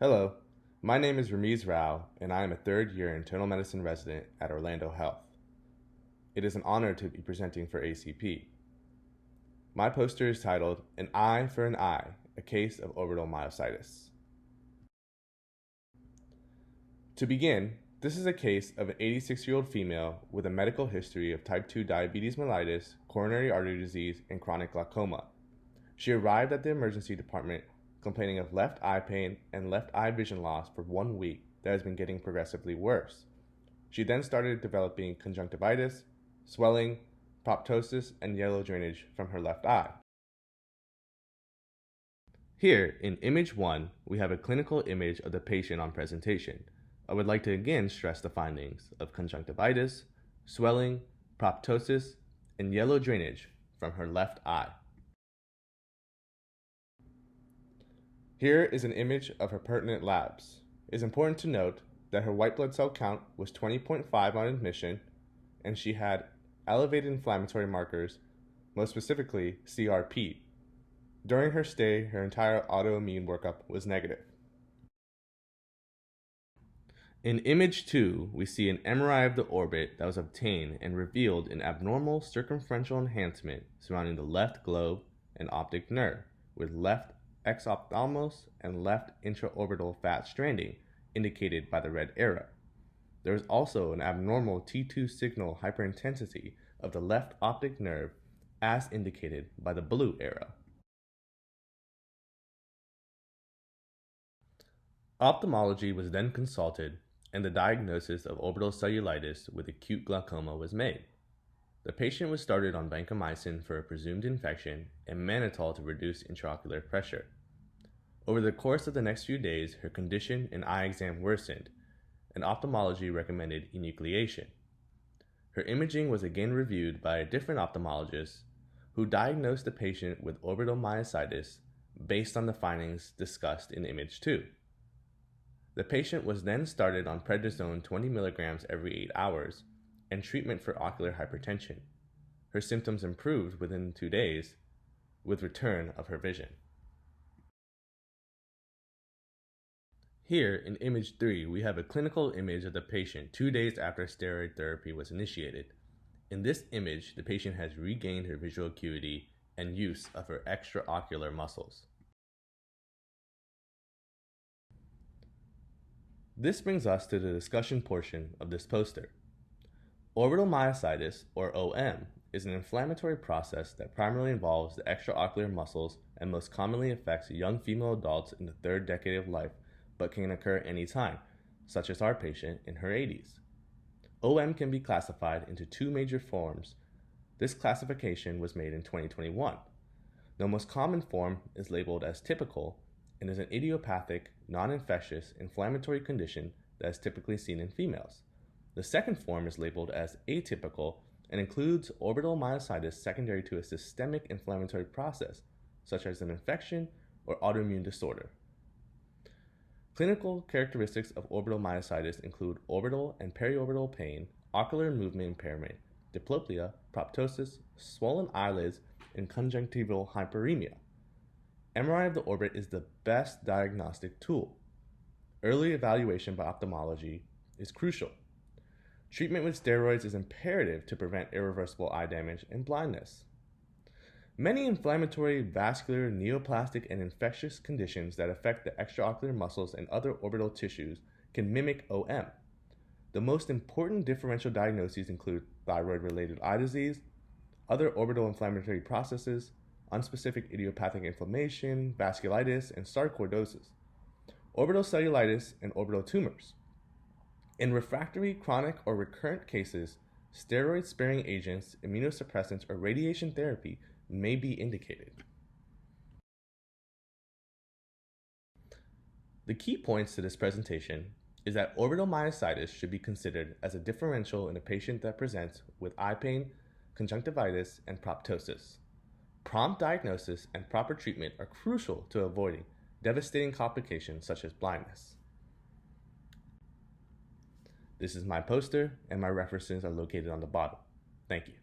Hello, my name is Ramiz Rao, and I am a third-year internal medicine resident at Orlando Health. It is an honor to be presenting for ACP. My poster is titled, "An Eye for an Eye, a Case of Orbital Myositis." To begin, this is a case of an 86-year-old female with a medical history of type 2 diabetes mellitus, coronary artery disease, and chronic glaucoma. She arrived at the emergency department complaining of left eye pain and left eye vision loss for 1 week that has been getting progressively worse. She then started developing conjunctivitis, swelling, proptosis, and yellow drainage from her left eye. Here, in image 1, we have a clinical image of the patient on presentation. I would like to again stress the findings of conjunctivitis, swelling, proptosis, and yellow drainage from her left eye. Here is an image of her pertinent labs. It is important to note that her white blood cell count was 20.5 on admission, and she had elevated inflammatory markers, most specifically CRP. During her stay, her entire autoimmune workup was negative. In image 2, we see an MRI of the orbit that was obtained and revealed an abnormal circumferential enhancement surrounding the left globe and optic nerve, with left exophthalmos and left intraorbital fat stranding indicated by the red arrow. There is also an abnormal T2 signal hyperintensity of the left optic nerve as indicated by the blue arrow. Ophthalmology was then consulted and the diagnosis of orbital cellulitis with acute glaucoma was made. The patient was started on vancomycin for a presumed infection and mannitol to reduce intraocular pressure. Over the course of the next few days, her condition and eye exam worsened, and ophthalmology recommended enucleation. Her imaging was again reviewed by a different ophthalmologist who diagnosed the patient with orbital myositis based on the findings discussed in image 2. The patient was then started on prednisone 20 mg every 8 hours and treatment for ocular hypertension. Her symptoms improved within 2 days with return of her vision. Here, in image 3, we have a clinical image of the patient 2 days after steroid therapy was initiated. In this image, the patient has regained her visual acuity and use of her extraocular muscles. This brings us to the discussion portion of this poster. Orbital myositis, or OM, is an inflammatory process that primarily involves the extraocular muscles and most commonly affects young female adults in the 3rd decade of life, but can occur any time, such as our patient in her 80s. OM can be classified into 2 major forms. This classification was made in 2021. The most common form is labeled as typical and is an idiopathic, non-infectious, inflammatory condition that is typically seen in females. The second form is labeled as atypical and includes orbital myositis secondary to a systemic inflammatory process, such as an infection or autoimmune disorder. Clinical characteristics of orbital myositis include orbital and periorbital pain, ocular movement impairment, diplopia, proptosis, swollen eyelids, and conjunctival hyperemia. MRI of the orbit is the best diagnostic tool. Early evaluation by ophthalmology is crucial. Treatment with steroids is imperative to prevent irreversible eye damage and blindness. Many inflammatory, vascular, neoplastic, and infectious conditions that affect the extraocular muscles and other orbital tissues can mimic OM. The most important differential diagnoses include thyroid-related eye disease, other orbital inflammatory processes, unspecific idiopathic inflammation, vasculitis, and sarcoidosis, orbital cellulitis, and orbital tumors. In refractory, chronic, or recurrent cases, steroid-sparing agents, immunosuppressants, or radiation therapy may be indicated. The key points to this presentation is that orbital myositis should be considered as a differential in a patient that presents with eye pain, conjunctivitis, and proptosis. Prompt diagnosis and proper treatment are crucial to avoiding devastating complications such as blindness. This is my poster, and my references are located on the bottom. Thank you.